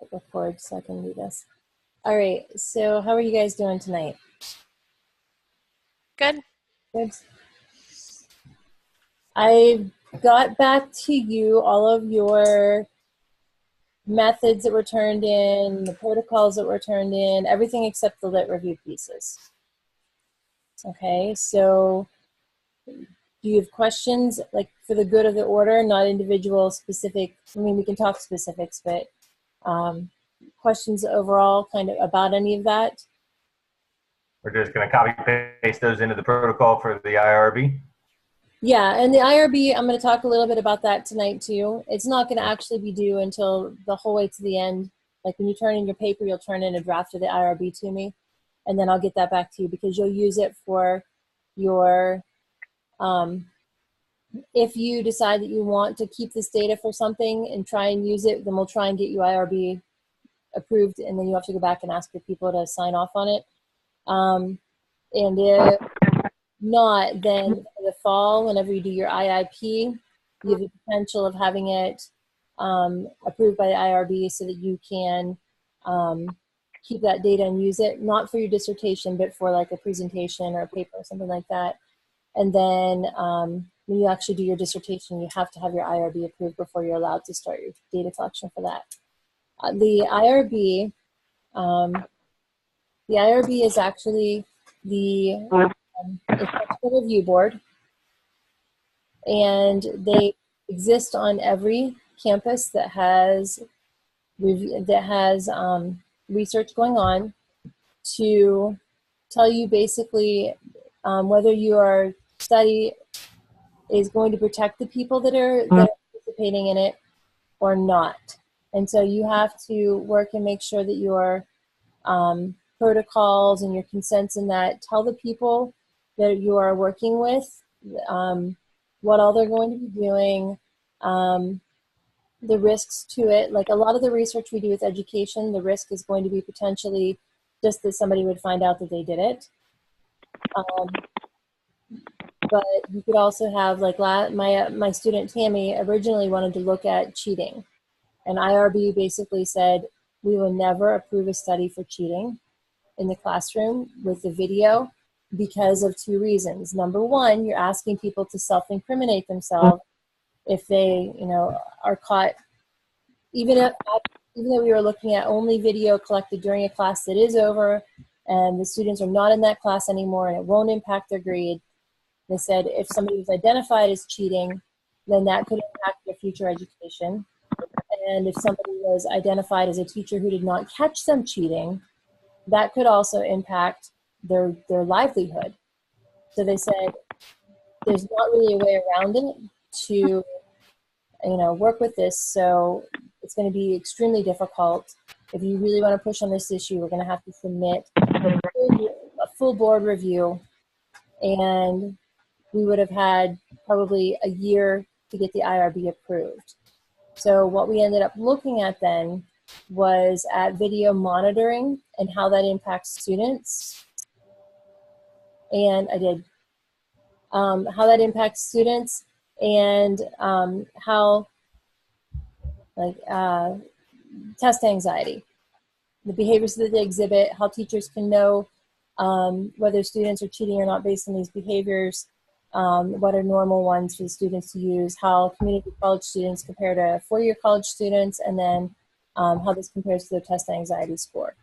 Hit record so I can do this. All right, so how are you guys doing tonight? Good. Good. I got back to you all of your methods that were turned in, the protocols that were turned in, everything except the lit review pieces. Okay, so do you have questions, like for the good of the order, not individual specific? I mean, we can talk specifics, but questions overall kind of about any of that? We're just going to copy paste those into the protocol for the IRB. Yeah, and the IRB, I'm going to talk a little bit about that tonight too. It's not going to actually be due until the whole way to the end. Like when you turn in your paper, you'll turn in a draft of the IRB to me, and then I'll get that back to you because you'll use it for your, if you decide that you want to keep this data for something and try and use it, then we'll try and get you IRB approved, and then you have to go back and ask for people to sign off on it. And if not, then for the fall, whenever you do your IIP, you have the potential of having it approved by the IRB so that you can keep that data and use it, not for your dissertation, but for like a presentation or a paper or something like that. And then when you actually do your dissertation, you have to have your IRB approved before you're allowed to start your data collection for that. The IRB is actually the instructional review board, and they exist on every campus that has research going on to tell you basically whether your study is going to protect the people that are participating in it or not. And so you have to work and make sure that your protocols and your consents in that tell the people that you are working with what all they're going to be doing, the risks to it. Like a lot of the research we do with education, the risk is going to be potentially just that somebody would find out that they did it. But you could also have, like my student Tammy originally wanted to look at cheating. And IRB basically said, we will never approve a study for cheating in the classroom with the video because of two reasons. Number one, you're asking people to self-incriminate themselves if they, are caught. Even though we were looking at only video collected during a class that is over and the students are not in that class anymore and it won't impact their grade, they said if somebody was identified as cheating, then that could impact their future education. And if somebody was identified as a teacher who did not catch them cheating, that could also impact their livelihood. So they said there's not really a way around it to work with this, so it's going to be extremely difficult. If you really want to push on this issue, we're going to have to submit a full board review, and we would have had probably a year to get the IRB approved. So what we ended up looking at then was at video monitoring and how that impacts students. And I did how that impacts students and how test anxiety, the behaviors that they exhibit, how teachers can know whether students are cheating or not based on these behaviors, what are normal ones for the students to use, how community college students compare to four-year college students, and then how this compares to their test anxiety score.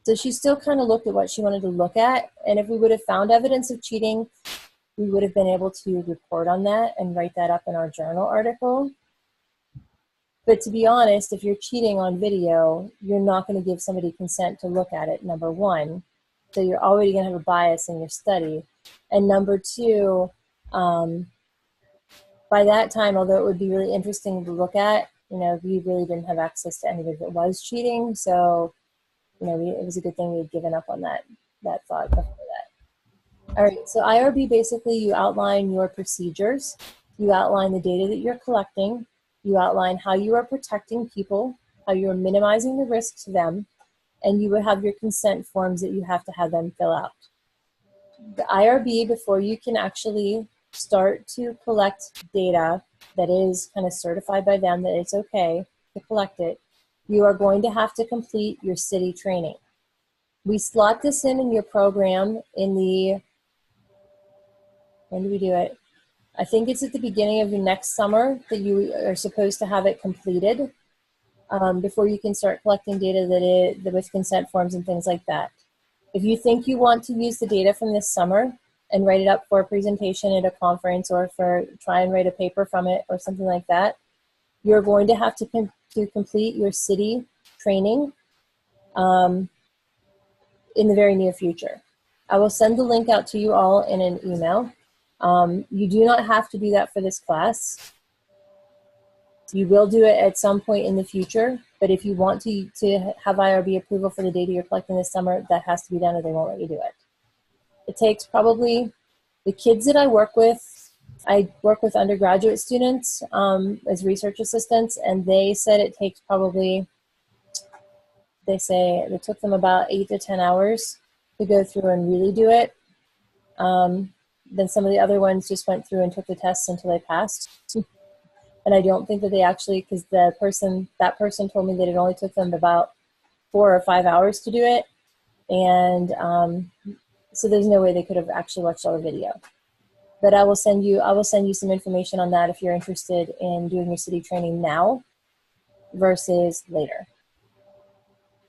So she still kind of looked at what she wanted to look at, and if we would have found evidence of cheating, we would have been able to report on that and write that up in our journal article. But to be honest, if you're cheating on video, you're not going to give somebody consent to look at it, number one. So you're already going to have a bias in your study. And number two, by that time, although it would be really interesting to look at, we really didn't have access to anybody that was cheating. So, it was a good thing we had given up on that thought before that. All right, so IRB, basically you outline your procedures, you outline the data that you're collecting, you outline how you are protecting people, how you are minimizing the risk to them, and you would have your consent forms that you have to have them fill out. The IRB, before you can actually start to collect data that is kind of certified by them that it's okay to collect it, you are going to have to complete your city training. We slot this in your program in the, when do we do it? I think it's at the beginning of the next summer that you are supposed to have it completed before you can start collecting data that with consent forms and things like that. If you think you want to use the data from this summer and write it up for a presentation at a conference or for try and write a paper from it or something like that, you're going to have to complete your city training in the very near future. I will send the link out to you all in an email. You do not have to do that for this class. You will do it at some point in the future, but if you want to have IRB approval for the data you're collecting this summer, that has to be done or they won't let you do it. It takes probably, the kids that I work with undergraduate students as research assistants, and they said it takes probably, they say it took them about 8 to 10 hours to go through and really do it. Then some of the other ones just went through and took the tests until they passed. And I don't think that they actually, because that person told me that it only took them about 4 or 5 hours to do it. And so there's no way they could have actually watched all the video. But I will send you some information on that if you're interested in doing your city training now versus later.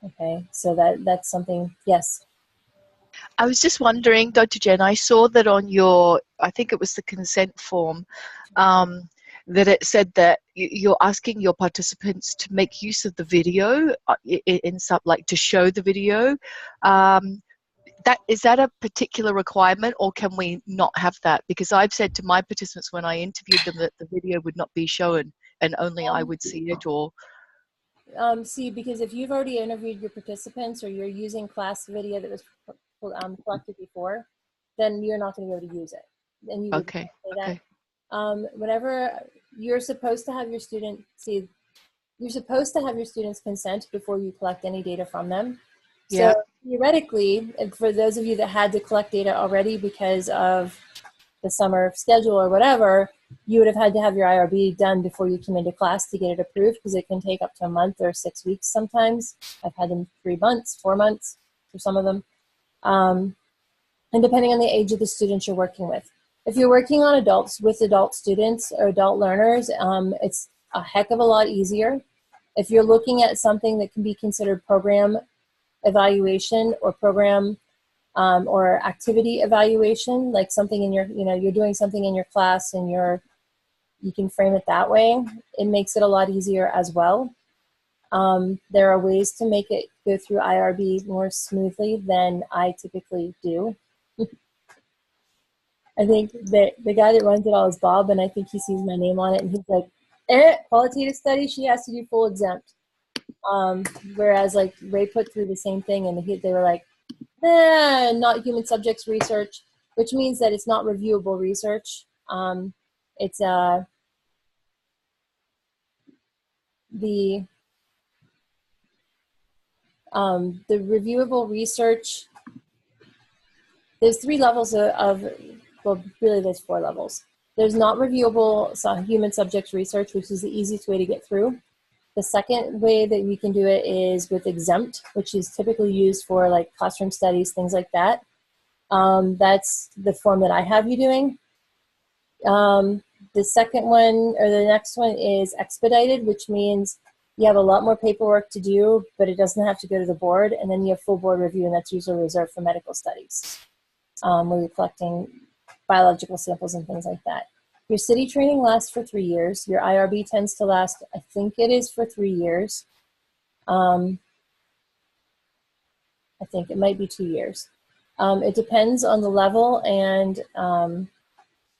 Okay, so that's something, yes. I was just wondering, Dr. Jen, I saw that on your, I think it was the consent form, that it said that you're asking your participants to make use of the video in some, like to show the video. Is that a particular requirement, or can we not have that? Because I've said to my participants when I interviewed them that the video would not be shown and only I would see it. Or see, because if you've already interviewed your participants or you're using class video that was collected before, then you're not going to be able to use it. And you would okay, say that. okay. Whenever you're supposed to have your student you're supposed to have your students consent before you collect any data from them. Yeah. So theoretically, for those of you that had to collect data already because of the summer schedule or whatever, you would have had to have your IRB done before you came into class to get it approved, because it can take up to a month or 6 weeks sometimes. I've had them 3 months, 4 months for some of them. And depending on the age of the students you're working with. If you're working on with adult students or adult learners, it's a heck of a lot easier. If you're looking at something that can be considered program evaluation or program or activity evaluation, like something in your, you're doing something in your class and you can frame it that way, it makes it a lot easier as well. There are ways to make it go through IRB more smoothly than I typically do. I think that the guy that runs it all is Bob, and I think he sees my name on it, and he's like, qualitative study, she has to do full exempt. Whereas like Ray put through the same thing, and they were like, not human subjects research, which means that it's not reviewable research. It's the reviewable research. There's 3 levels well, really there's 4 levels. There's not reviewable human subjects research, which is the easiest way to get through. The second way that we can do it is with exempt, which is typically used for like classroom studies, things like that. That's the form that I have you doing. The second one, or the next one, is expedited, which means you have a lot more paperwork to do, but it doesn't have to go to the board. And then you have full board review, and that's usually reserved for medical studies, where you're collecting biological samples and things like that. Your city training lasts for 3 years. Your IRB tends to last, I think it is for 3 years. I think it might be 2 years. It depends on the level, and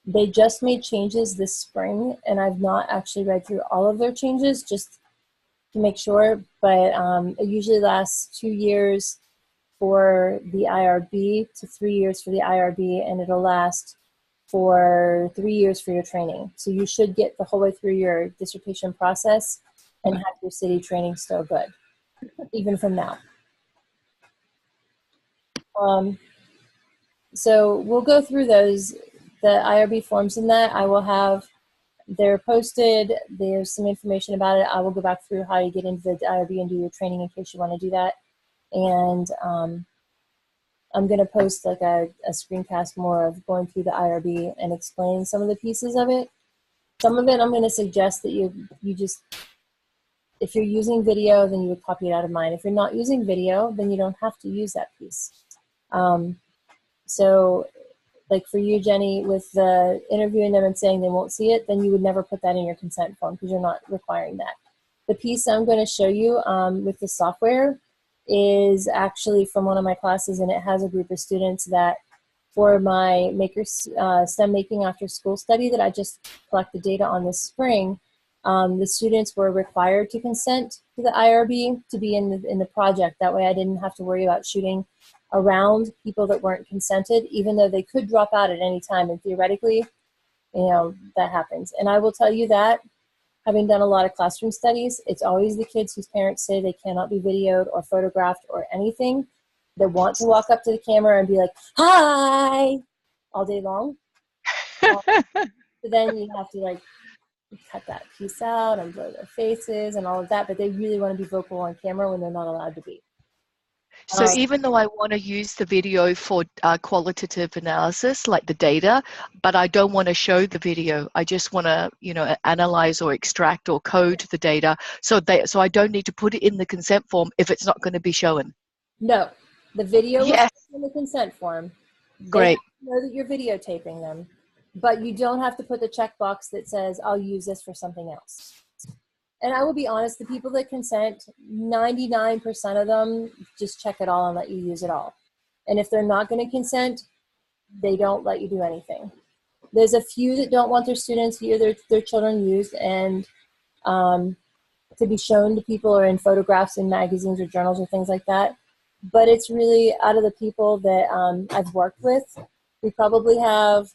they just made changes this spring, and I've not actually read through all of their changes just to make sure, but it usually lasts 2 years for the IRB to 3 years for the IRB, and it'll last for 3 years for your training. So you should get the whole way through your dissertation process and have your city training still good, even from now. So we'll go through those, the IRB forms in that. I will have They're posted. There's some information about it. I will go back through how you get into the IRB and do your training in case you want to do that. And I'm going to post like a screencast more of going through the IRB and explaining some of the pieces of it. Some of it I'm going to suggest that you just, if you're using video, then you would copy it out of mine. If you're not using video, then you don't have to use that piece. So like for you, Jenny, with the interviewing them and saying they won't see it, then you would never put that in your consent form because you're not requiring that. The piece I'm going to show you with the software is actually from one of my classes, and it has a group of students that for my STEM Making After School study that I just collected data on this spring, the students were required to consent to the IRB to be in the project. That way I didn't have to worry about shooting around people that weren't consented, even though they could drop out at any time, and theoretically, you know, that happens. And I will tell you that, having done a lot of classroom studies, it's always the kids whose parents say they cannot be videoed or photographed or anything that want to walk up to the camera and be like, hi, all day long. So then you have to like cut that piece out and blur their faces and all of that, but they really want to be vocal on camera when they're not allowed to be. So even though I want to use the video for qualitative analysis, like the data, but I don't want to show the video. I just want to, you know, analyze or extract or code the data. So I don't need to put it in the consent form if it's not going to be shown. No, the video Yes. is in the consent form. Great. They know that you're videotaping them, but you don't have to put the checkbox that says, I'll use this for something else. And I will be honest, the people that consent, 99% of them just check it all and let you use it all. And if they're not going to consent, they don't let you do anything. There's a few that don't want their students or their children used and to be shown to people or in photographs in magazines or journals or things like that. But it's really, out of the people that I've worked with, we probably have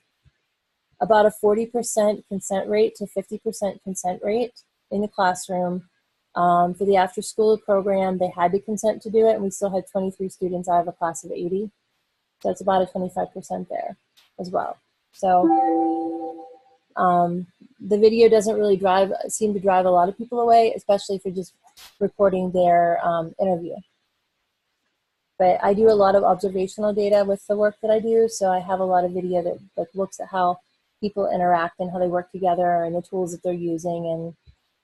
about a 40% consent rate to 50% consent rate in the classroom. For the after school program, they had to consent to do it, and we still had 23 students out of a class of 80. So it's about a 25% there as well. So the video doesn't really seem to drive a lot of people away, especially if you're just recording their interview. But I do a lot of observational data with the work that I do, so I have a lot of video that looks at how people interact and how they work together and the tools that they're using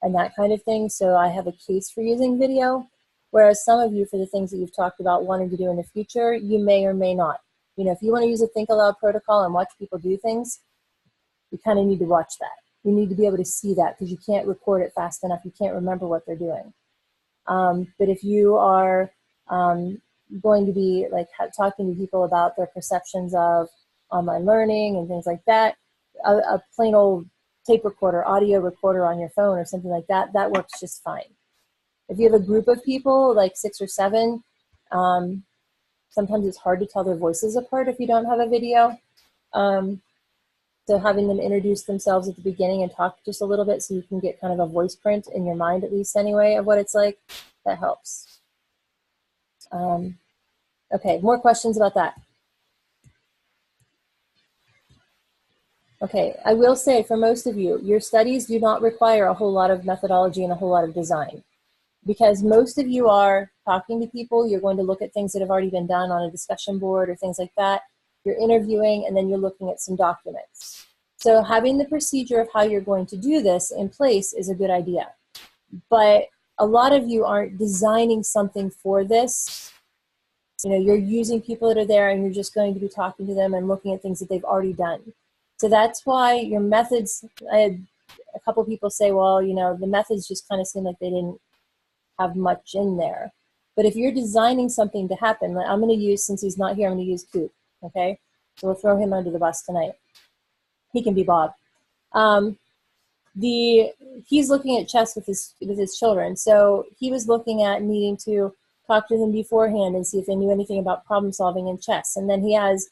and that kind of thing. So I have a case for using video, whereas some of you, for the things that you've talked about wanting to do in the future, you may or may not. You know, if you want to use a Think Aloud protocol and watch people do things, you kind of need to watch that. You need to be able to see that because you can't record it fast enough. You can't remember what they're doing. But if you are going to be like talking to people about their perceptions of online learning and things like that, a plain old tape recorder, audio recorder on your phone or something like that, that works just fine. If you have a group of people, like 6 or 7, sometimes it's hard to tell their voices apart if you don't have a video. So having them introduce themselves at the beginning and talk just a little bit so you can get kind of a voice print in your mind, at least anyway, of what it's like, that helps. Okay, more questions about that? Okay, I will say for most of you, your studies do not require a whole lot of methodology and a whole lot of design, because most of you are talking to people, you're going to look at things that have already been done on a discussion board or things like that, you're interviewing, and then you're looking at some documents. So having the procedure of how you're going to do this in place is a good idea. But a lot of you aren't designing something for this. You know, you're using people that are there and you're just going to be talking to them and looking at things that they've already done. So that's why your methods, I had a couple people say, well, you know, the methods just kind of seem like they didn't have much in there. But if you're designing something to happen, I'm going to use, since he's not here, I'm going to use Coop, okay? So we'll throw him under the bus tonight. He can be Bob. He's looking at chess with his children. So he was looking at needing to talk to them beforehand and see if they knew anything about problem solving in chess. And then he has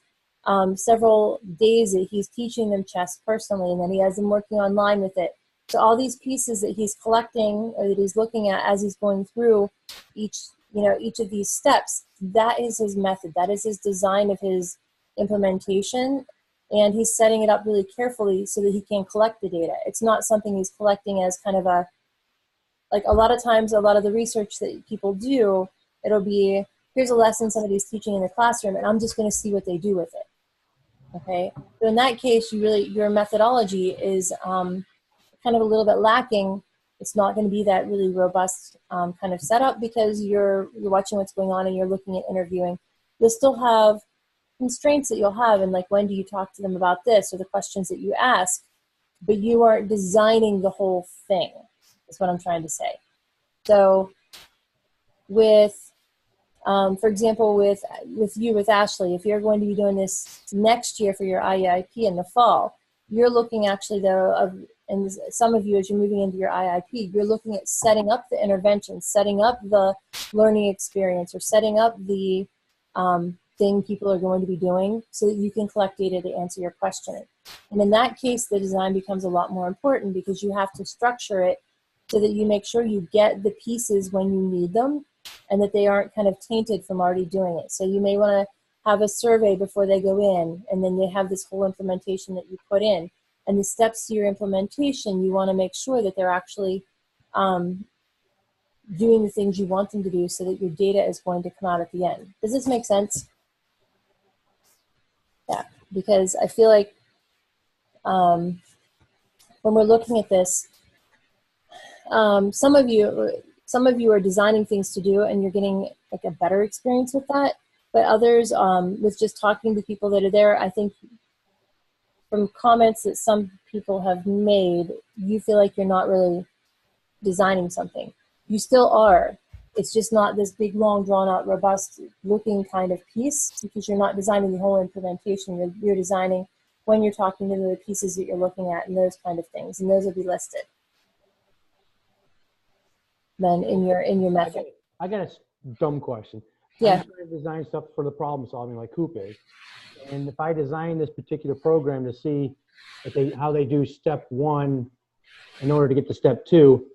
several days that he's teaching them chess personally, and then he has them working online with it. So all these pieces that he's collecting or that he's looking at as he's going through each of these steps, that is his method. That is his design of his implementation. and he's setting it up really carefully so that he can collect the data. It's not something he's collecting as kind of like a lot of times, a lot of the research that people do, it'll be, here's a lesson somebody's teaching in the classroom, and I'm just going to see what they do with it. Okay, so in that case, your methodology is kind of a little bit lacking. It's not going to be that really robust kind of setup, because you're watching what's going on and you're looking at interviewing. You'll still have constraints that you'll have, and like, when do you talk to them about this, or the questions that you ask, but you aren't designing the whole thing, is what I'm trying to say. So with, for example, with Ashley, if you're going to be doing this next year for your IEIP in the fall, you're looking actually though, and some of you, as you're moving into your IIP, you're looking at setting up the intervention, setting up the learning experience, or setting up the thing people are going to be doing so that you can collect data to answer your question. And in that case, the design becomes a lot more important, because you have to structure it so that you make sure you get the pieces when you need them, and that they aren't kind of tainted from already doing it. So you may want to have a survey before they go in, and then they have this whole implementation that you put in. And the steps to your implementation, you want to make sure that they're actually doing the things you want them to do, so that your data is going to come out at the end. Does this make sense? Yeah, because I feel like when we're looking at this, some of you are designing things to do, and you're getting like a better experience with that. But others, with just talking to people that are there, I think from comments that some people have made, you feel like you're not really designing something. You still are. It's just not this big, long, drawn-out, robust-looking kind of piece, because you're not designing the whole implementation. You're designing when you're talking to the pieces that you're looking at, and those kind of things, and those will be listed then in your method. I got a dumb question. Yeah. I'm trying to design stuff for the problem solving like Coop is. And if I design this particular program to see if how they do step 1 in order to get to step 2,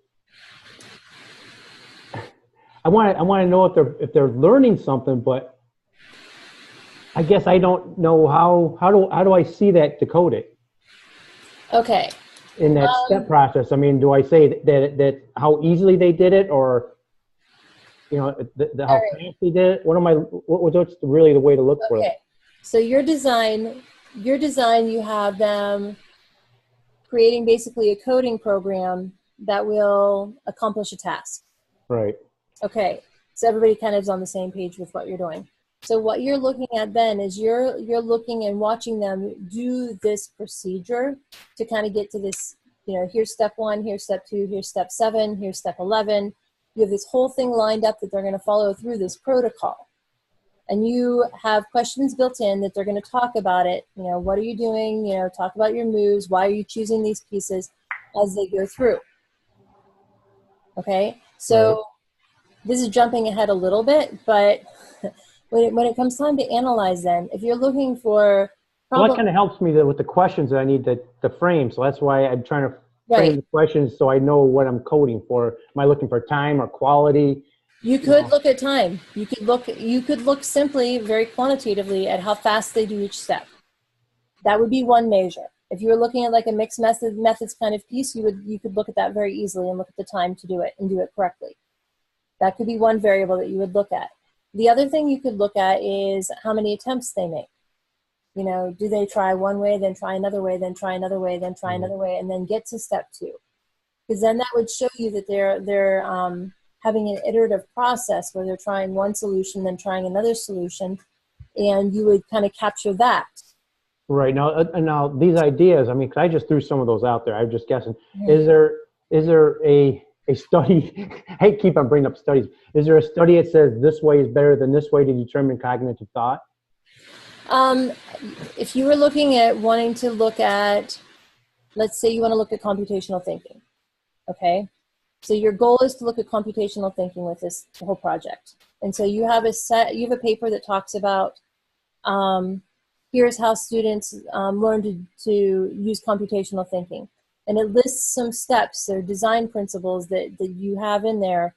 I want to know if they're learning something, but I guess I don't know how do I see that to code it? Okay. In that step process, I mean, do I say that how easily they did it, or how fast they did it? What's really the way to look for it? So your design, you have them creating basically a coding program that will accomplish a task. Right. Okay. So everybody kind of is on the same page with what you're doing. So what you're looking at then is you're looking and watching them do this procedure to kind of get to this, here's step 1, here's step 2, here's step 7, here's step 11. You have this whole thing lined up that they're going to follow through this protocol. And you have questions built in that they're going to talk about it. What are you doing? Talk about your moves. Why are you choosing these pieces as they go through? Okay. So this is jumping ahead a little bit, but when it comes time to analyze, then if you're looking for well, that kind of helps me with the questions that I need to frame. So that's why I'm trying to frame the questions so I know what I'm coding for. Am I looking for time or quality? You could look at time. You could look simply, very quantitatively, at how fast they do each step. That would be one measure. If you were looking at like a mixed methods kind of piece, you could look at that very easily and look at the time to do it and do it correctly. That could be one variable that you would look at. The other thing you could look at is how many attempts they make. Do they try one way, then try another way, then try another way, then try another way, and then get to step 2? Because then that would show you that they're having an iterative process where they're trying one solution, then trying another solution, and you would kind of capture that. Right. Now these ideas, I mean, 'cause I just threw some of those out there. I'm just guessing. Is there a study, I keep on bringing up studies. Is there a study that says this way is better than this way to determine cognitive thought? If you were looking at wanting to look at, let's say you want to look at computational thinking, okay? So your goal is to look at computational thinking with this whole project. And so you have a paper that talks about, here's how students learn to use computational thinking. And it lists some steps or design principles that you have in there,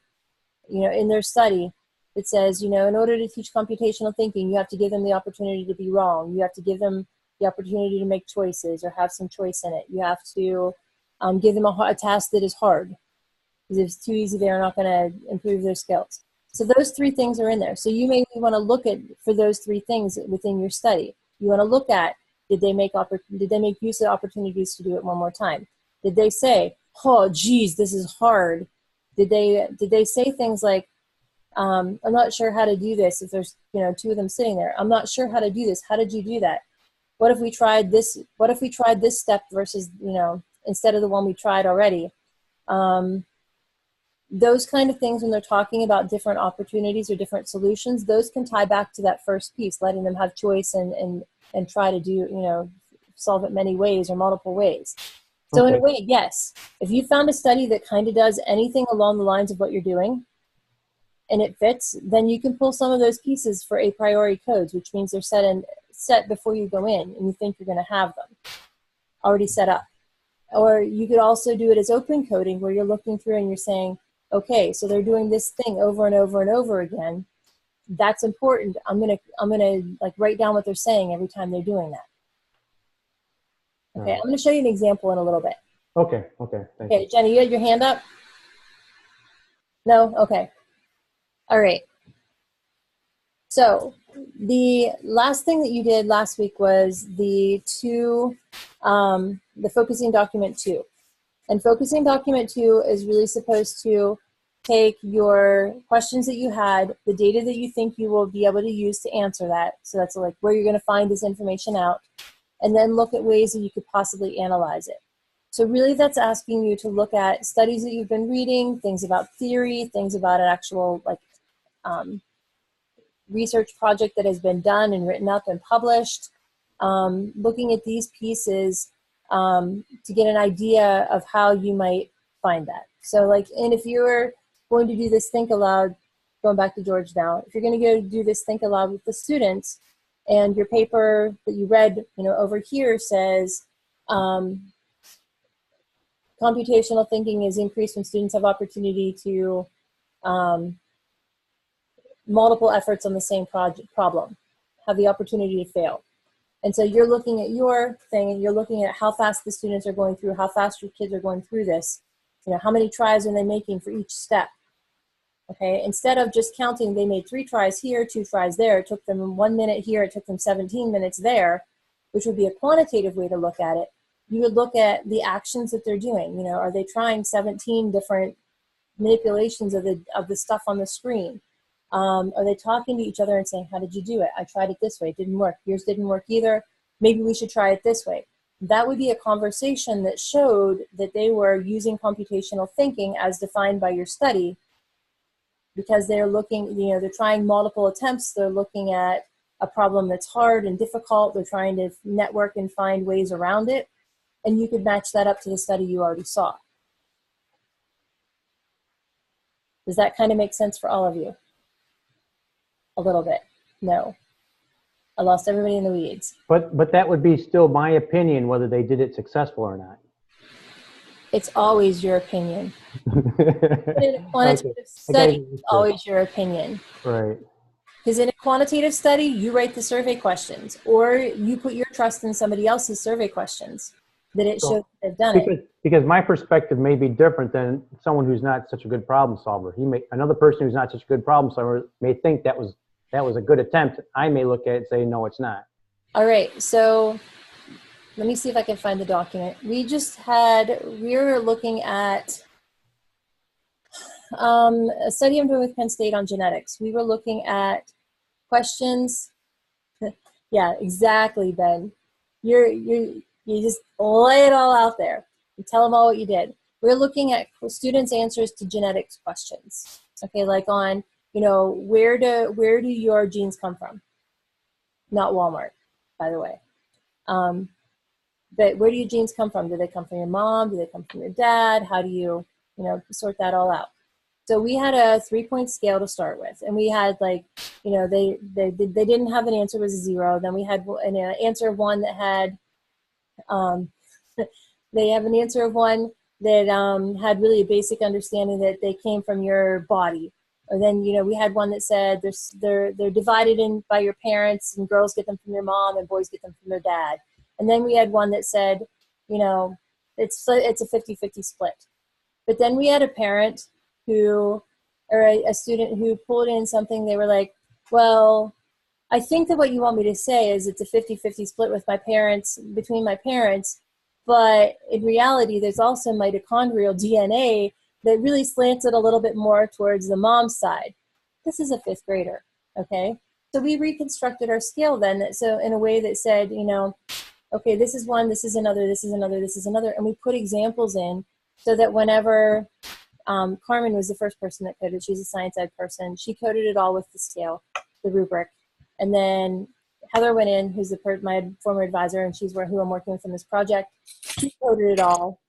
in their study. It says, in order to teach computational thinking, you have to give them the opportunity to be wrong. You have to give them the opportunity to make choices or have some choice in it. You have to give them a task that is hard, because if it's too easy, they're not going to improve their skills. So those 3 things are in there. So you may want to look at for those 3 things within your study. You want to look at, did they make use of opportunities to do it one more time? Did they say, oh, geez, this is hard? Did they say things like, I'm not sure how to do this? If there's 2 of them sitting there, I'm not sure how to do this. How did you do that? What if we tried this? What if we tried this step versus instead of the one we tried already? Those kind of things, when they're talking about different opportunities or different solutions, those can tie back to that first piece, letting them have choice and try to do, solve it many ways or multiple ways. So in a way, yes, if you found a study that kind of does anything along the lines of what you're doing and it fits, then you can pull some of those pieces for a priori codes, which means they're set before you go in and you think you're going to have them already set up. Or you could also do it as open coding, where you're looking through and you're saying, okay, so they're doing this thing over and over and over again. That's important. I'm gonna like write down what they're saying every time they're doing that. Okay, I'm gonna show you an example in a little bit. Okay. Thank you. Jenny, you had your hand up? No? Okay. All right. So the last thing that you did last week was the focusing document 2. And focusing document 2 is really supposed to take your questions that you had, the data that you think you will be able to use to answer that. So that's like where you're going to find this information out, and then look at ways that you could possibly analyze it. So really that's asking you to look at studies that you've been reading, things about theory, things about an actual research project that has been done and written up and published, looking at these pieces to get an idea of how you might find that. So and if you're going to do this think aloud, going back to George now, if you're going to go do this think aloud with the students, and your paper that you read, over here says, computational thinking is increased when students have opportunity to multiple efforts on the same problem, have the opportunity to fail. And so you're looking at your thing and you're looking at how fast the students are going through, how fast your kids are going through this, how many tries are they making for each step. Okay, instead of just counting, they made 3 tries here, 2 tries there, it took them 1 minute here, it took them 17 minutes there, which would be a quantitative way to look at it. You would look at the actions that they're doing. Are they trying 17 different manipulations of the stuff on the screen? Are they talking to each other and saying, how did you do it? I tried it this way, it didn't work. Yours didn't work either. Maybe we should try it this way. That would be a conversation that showed that they were using computational thinking as defined by your study, because they're looking, they're trying multiple attempts. They're looking at a problem that's hard and difficult. They're trying to network and find ways around it. And you could match that up to the study you already saw. Does that kind of make sense for all of you? A little bit. No. I lost everybody in the weeds. But that would be still my opinion, whether they did it successful or not. It's always your opinion. In a quantitative study, it's always your opinion. Right. Because in a quantitative study, you write the survey questions, or you put your trust in somebody else's survey questions that it shows that they've done it. Because my perspective may be different than someone who's not such a good problem solver. Another person who's not such a good problem solver may think that was a good attempt. I may look at it and say, no, it's not. All right, so let me see if I can find the document. We were looking at a study I'm doing with Penn State on genetics. We were looking at questions. Yeah, exactly, Ben. You just lay it all out there. You tell them all what you did. We're looking at students' answers to genetics questions. Okay, like on, where do your genes come from? Not Walmart, by the way. But where do your genes come from? Do they come from your mom? Do they come from your dad? How do you, sort that all out? So we had a 3-point scale to start with, and we had they didn't have an answer, it was a 0. Then we had an answer of 1 that had, they have an answer of 1 that had really a basic understanding that they came from your body. Or then, you know, we had one that said they're divided in by your parents, and girls get them from their mom and boys get them from their dad. And then we had one that said, you know, it's a 50-50 split. But then we had a parent who, or a student who pulled in something. They were like, well, I think that what you want me to say is it's a 50-50 split with my parents, between my parents, but in reality, there's also mitochondrial DNA that really slants it a little bit more towards the mom's side. This is a 5th grader, okay? So we reconstructed our scale then, so in a way that said, you know, okay, this is one, this is another, this is another, this is another, and we put examples in so that whenever Carmen was the first person that coded, she's a science ed person, she coded it all with the scale, the rubric, and then Heather went in, who's my former advisor, and she's who I'm working with in this project. She coded it all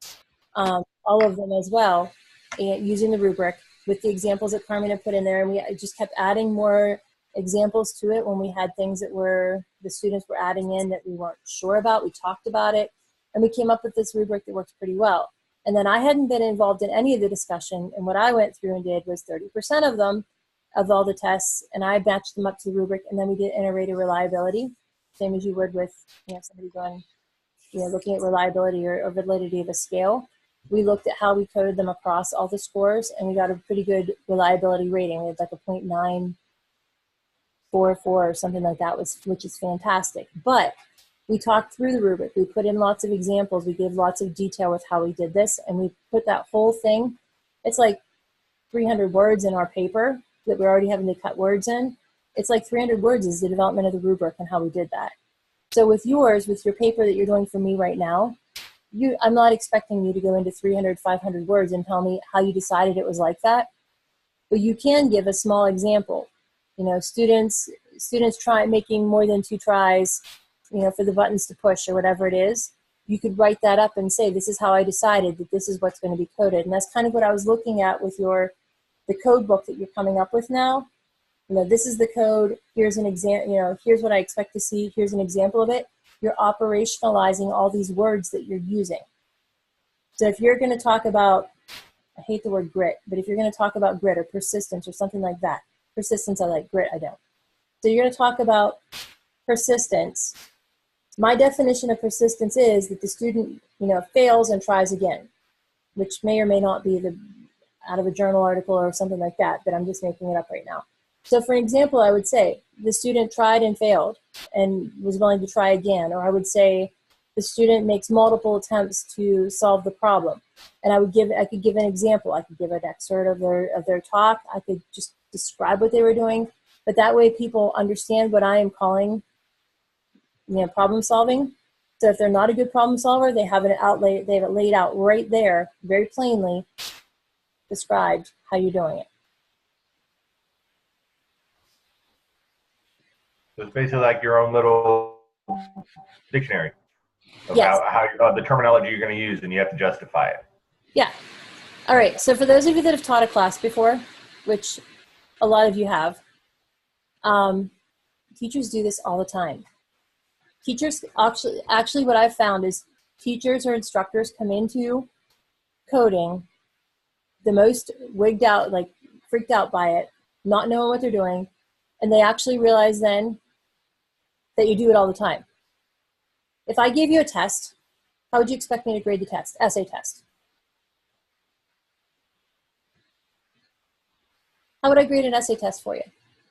of them as well, and using the rubric with the examples that Carmen had put in there, and we just kept adding more examples to it when we had things that the students were adding in that we weren't sure about. We talked about it, and we came up with this rubric that works pretty well. And then I hadn't been involved in any of the discussion, and what I went through and did was 30% of them, of all the tests, and I batched them up to the rubric, and then we did iterated reliability, same as you would with, you know, somebody going, you know, looking at reliability or validity of a scale. We looked at how we coded them across all the scores, and we got a pretty good reliability rating. We had like a 0.944 or something like that, which is fantastic. But we talked through the rubric. We put in lots of examples. We gave lots of detail with how we did this, and we put that whole thing, it's like 300 words in our paper that we're already having to cut words in. It's like 300 words is the development of the rubric and how we did that. So with yours, with your paper that you're doing for me right now, I'm not expecting you to go into 300, 500 words and tell me how you decided it was like that, but you can give a small example. You know, students try making more than 2 tries, you know, for the buttons to push or whatever it is. You could write that up and say, this is how I decided that this is what's going to be coded. And that's kind of what I was looking at with the code book that you're coming up with now. You know, this is the code, here's an example, you know, here's what I expect to see, here's an example of it. You're operationalizing all these words that you're using. So if you're going to talk about, I hate the word grit, but if you're going to talk about grit or persistence or something like that, persistence I like, grit I don't. So you're going to talk about persistence. My definition of persistence is that the student, you know, fails and tries again, which may or may not be out of a journal article or something like that, but I'm just making it up right now. So for example, I would say the student tried and failed and was willing to try again. Or I would say the student makes multiple attempts to solve the problem. And I could give an example. I could give an excerpt of their talk. I could just describe what they were doing. But that way people understand what I am calling, you know, problem solving. So if they're not a good problem solver, they have it laid out right there, very plainly described how you're doing it. So it's basically like your own little dictionary about Yes. how the terminology you're going to use, and you have to justify it. Yeah. All right. So for those of you that have taught a class before, which a lot of you have, teachers do this all the time. Teachers actually what I've found is teachers or instructors come into coding the most wigged out, like freaked out by it, not knowing what they're doing, and they actually realize then that you do it all the time. If I gave you a test, how would you expect me to grade the test? Essay test. How would I grade an essay test for you?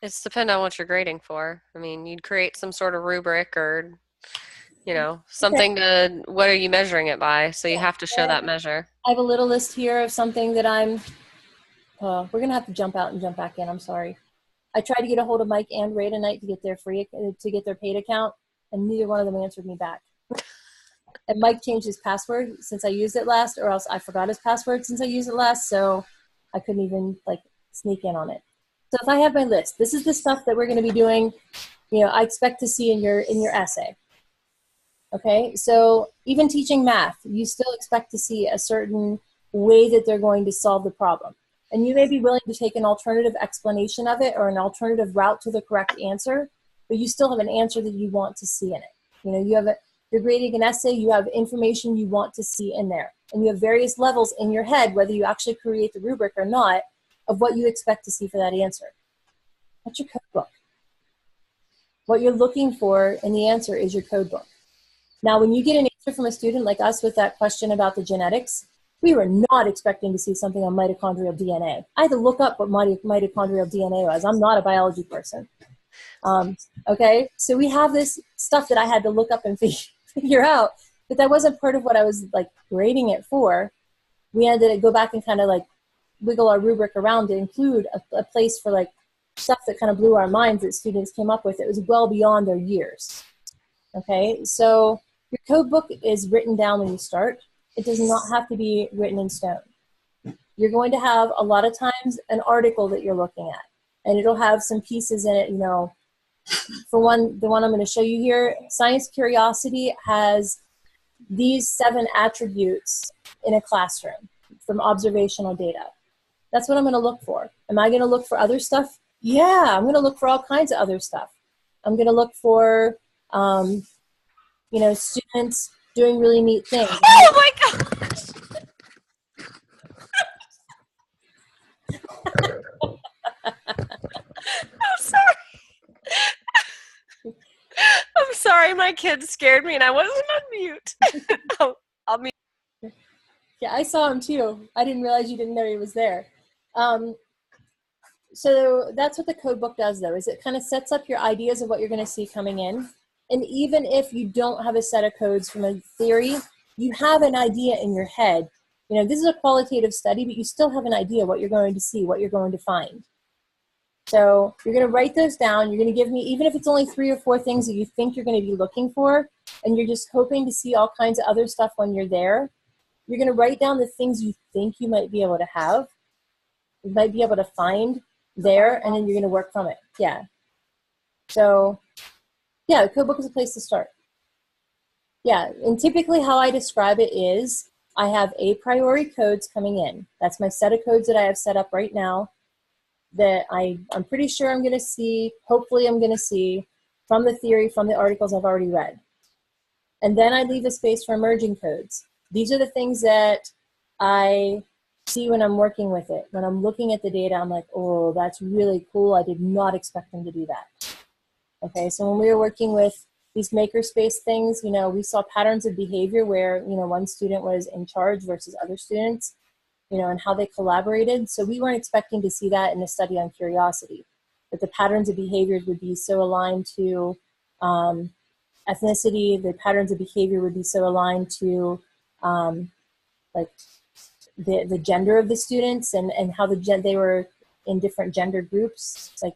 It's depend on what you're grading for. I mean, you'd create some sort of rubric or, you know, something to, what are you measuring it by? So you have to show that measure. I have a little list here of something that we're going to have to jump out and jump back in. I'm sorry. I tried to get a hold of Mike and Ray tonight to get their paid account, and neither one of them answered me back. And Mike changed his password since I used it last, or else I forgot his password since I used it last, so I couldn't even like sneak in on it. So if I have my list, this is the stuff that we're going to be doing, you know, I expect to see in your essay. Okay, so even teaching math, you still expect to see a certain way that they're going to solve the problem. And you may be willing to take an alternative explanation of it or an alternative route to the correct answer, but you still have an answer that you want to see in it. You know, you're grading an essay, you have information you want to see in there. And you have various levels in your head, whether you actually create the rubric or not, of what you expect to see for that answer. That's your code book. What you're looking for in the answer is your code book. Now, when you get an answer from a student like us with that question about the genetics, we were not expecting to see something on mitochondrial DNA. I had to look up what mitochondrial DNA was. I'm not a biology person. Okay, so we have this stuff that I had to look up and figure out, but that wasn't part of what I was like grading it for. We had to go back and kind of like wiggle our rubric around to include a place for like stuff that kind of blew our minds that students came up with. It was well beyond their years. Okay, so your code book is written down when you start. It does not have to be written in stone. You're going to have a lot of times an article that you're looking at, and it'll have some pieces in it, you know. For one, the one I'm going to show you here, Science Curiosity has these 7 attributes in a classroom from observational data. That's what I'm going to look for. Am I going to look for other stuff? Yeah, I'm going to look for all kinds of other stuff. I'm going to look for, you know, students doing really neat things. Oh my gosh! I'm sorry. I'm sorry, my kids scared me and I wasn't on mute. I'll mute. Yeah, I saw him too. I didn't realize you didn't know he was there. So that's what the code book does, though, is it kind of sets up your ideas of what you're going to see coming in. And even if you don't have a set of codes from a theory, you have an idea in your head. You know, this is a qualitative study, but you still have an idea what you're going to see, what you're going to find. So you're going to write those down. You're going to give me, even if it's only 3 or 4 things that you think you're going to be looking for, and you're just hoping to see all kinds of other stuff when you're there, you're going to write down the things you think you might be able to have, you might be able to find there, and then you're going to work from it. Yeah. So, yeah, the code book is a place to start. Yeah, and typically how I describe it is I have a priori codes coming in. That's my set of codes that I have set up right now that I'm pretty sure I'm going to see, hopefully I'm going to see from the theory, from the articles I've already read. And then I leave a space for emerging codes. These are the things that I see when I'm working with it. When I'm looking at the data, I'm like, oh, that's really cool. I did not expect them to do that. Okay, so when we were working with these makerspace things, you know, we saw patterns of behavior where, you know, one student was in charge versus other students, you know, and how they collaborated. So we weren't expecting to see that in a study on curiosity, that the patterns of behaviors would be so aligned to ethnicity, the patterns of behavior would be so aligned to like the gender of the students and how they were in different gender groups. Like,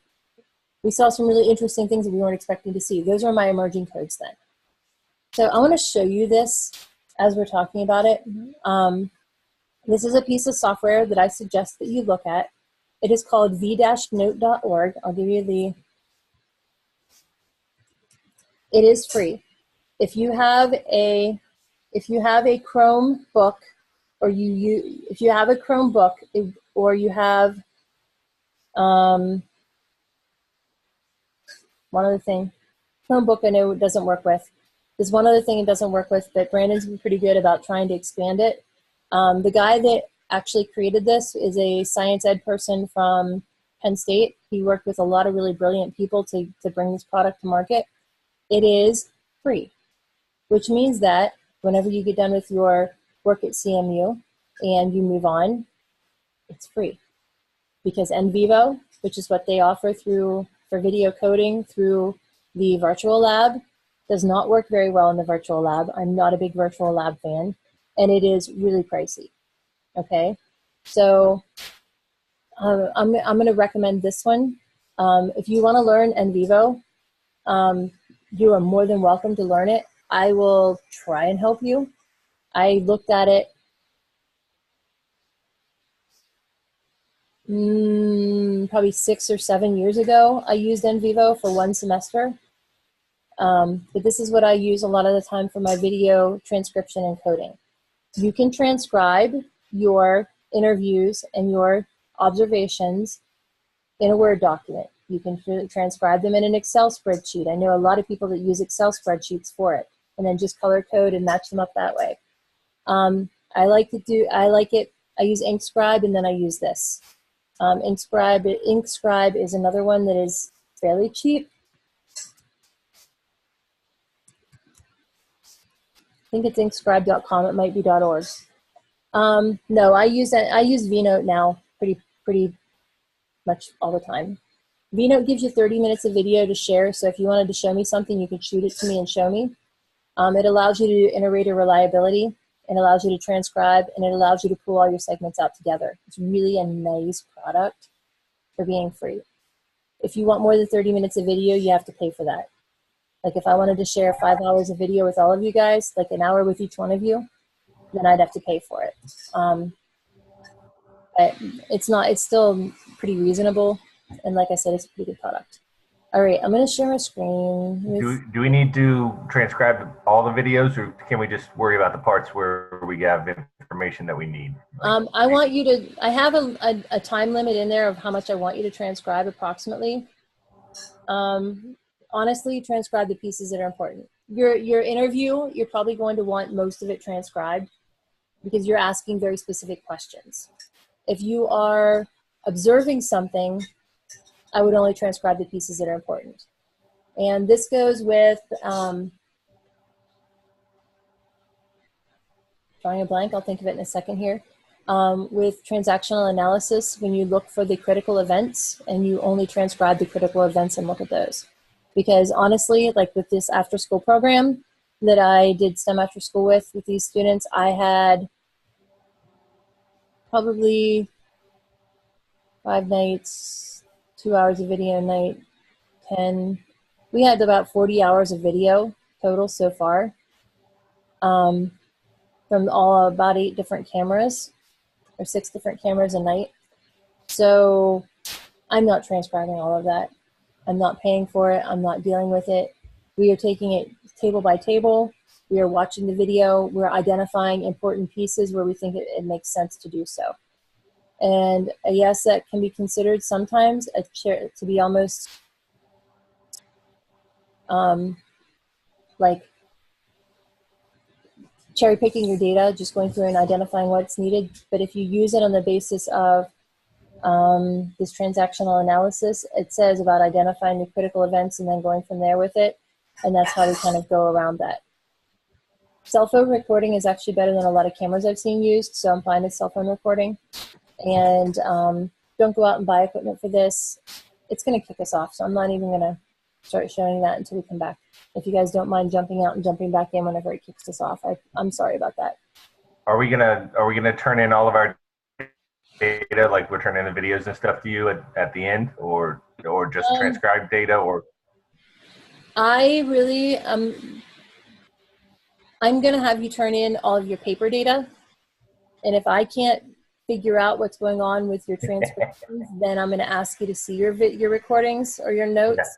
we saw some really interesting things that we weren't expecting to see. Those are my emerging codes then. So I want to show you this as we're talking about it. This is a piece of software that I suggest that you look at. It is called v-note.org. I'll give you it is free. If you have a Chromebook, or if you have a Chromebook, or you have one other thing, Chromebook I know it doesn't work with. There's one other thing it doesn't work with, but Brandon's been pretty good about trying to expand it. The guy that actually created this is a science ed person from Penn State. He worked with a lot of really brilliant people to bring this product to market. It is free, which means that whenever you get done with your work at CMU and you move on, it's free. Because NVivo, which is what they offer for video coding through the virtual lab, does not work very well in the virtual lab. I'm not a big virtual lab fan, and it is really pricey. Okay, so I'm going to recommend this one. If you want to learn NVivo, you are more than welcome to learn it. I will try and help you. I looked at it probably 6 or 7 years ago. I used NVivo for 1 semester. But this is what I use a lot of the time for my video transcription and coding. You can transcribe your interviews and your observations in a Word document. You can transcribe them in an Excel spreadsheet. I know a lot of people that use Excel spreadsheets for it, and then just color code and match them up that way. I use InkScribe, and then I use this. Inkscribe is another one that is fairly cheap. I think it's inkscribe.com. It might be .org. No, I use VNote now pretty much all the time. VNote gives you 30 minutes of video to share. So if you wanted to show me something, you could shoot it to me and show me. It allows you to do iterator reliability. It allows you to transcribe, and it allows you to pull all your segments out together. It's really a nice product for being free. If you want more than 30 minutes of video, you have to pay for that. Like if I wanted to share 5 hours of video with all of you guys, like an hour with each one of you, then I'd have to pay for it. But it's still pretty reasonable. And like I said, it's a pretty good product. All right, I'm going to share my screen. Do we need to transcribe all the videos, or can we just worry about the parts where we have information that we need? I want you to, I have a time limit in there of how much I want you to transcribe approximately. Honestly, transcribe the pieces that are important. Your interview, you're probably going to want most of it transcribed because you're asking very specific questions. If you are observing something, I would only transcribe the pieces that are important. And this goes with, drawing a blank, I'll think of it in a second here. With transactional analysis, when you look for the critical events and you only transcribe the critical events and look at those. Because honestly, like with this after school program that I did STEM after school with these students, I had probably 5 nights, 2 hours of video a night, 10. We had about 40 hours of video total so far from about 8 different cameras or 6 different cameras a night. So I'm not transcribing all of that. I'm not paying for it. I'm not dealing with it. We are taking it table by table. We are watching the video. We're identifying important pieces where we think it makes sense to do so. And yes, that can be considered sometimes to be almost like cherry picking your data, just going through and identifying what's needed. But if you use it on the basis of this transactional analysis, it says about identifying the critical events and then going from there with it. And that's how we kind of go around that. Cell phone recording is actually better than a lot of cameras I've seen used, so I'm fine with cell phone recording. And don't go out and buy equipment for this. It's going to kick us off, so I'm not even going to start showing that until we come back. If you guys don't mind jumping out and jumping back in whenever it kicks us off, I'm sorry about that. Are we gonna turn in all of our data, like we're turning the videos and stuff to you at the end, or just transcribed data? Or I really I'm going to have you turn in all of your paper data, and if I can't figure out what's going on with your transcriptions, then I'm going to ask you to see your recordings or your notes.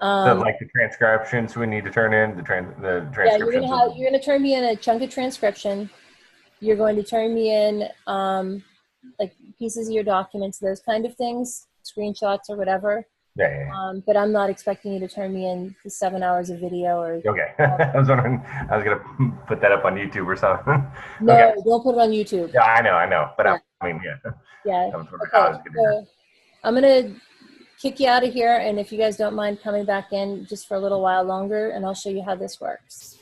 Yeah. So like the transcriptions we need to turn in, the transcriptions. Yeah, you're going to turn me in a chunk of transcription. You're going to turn me in like pieces of your documents, those kind of things, screenshots or whatever. Yeah. But I'm not expecting you to turn me in the 7 hours of video or. Okay. I was wondering, I was gonna put that up on YouTube or something. No, okay. Don't put it on YouTube. Yeah, I know. But yeah. I mean, yeah. Yeah. Okay. So I'm gonna kick you out of here, and if you guys don't mind coming back in just for a little while longer, and I'll show you how this works.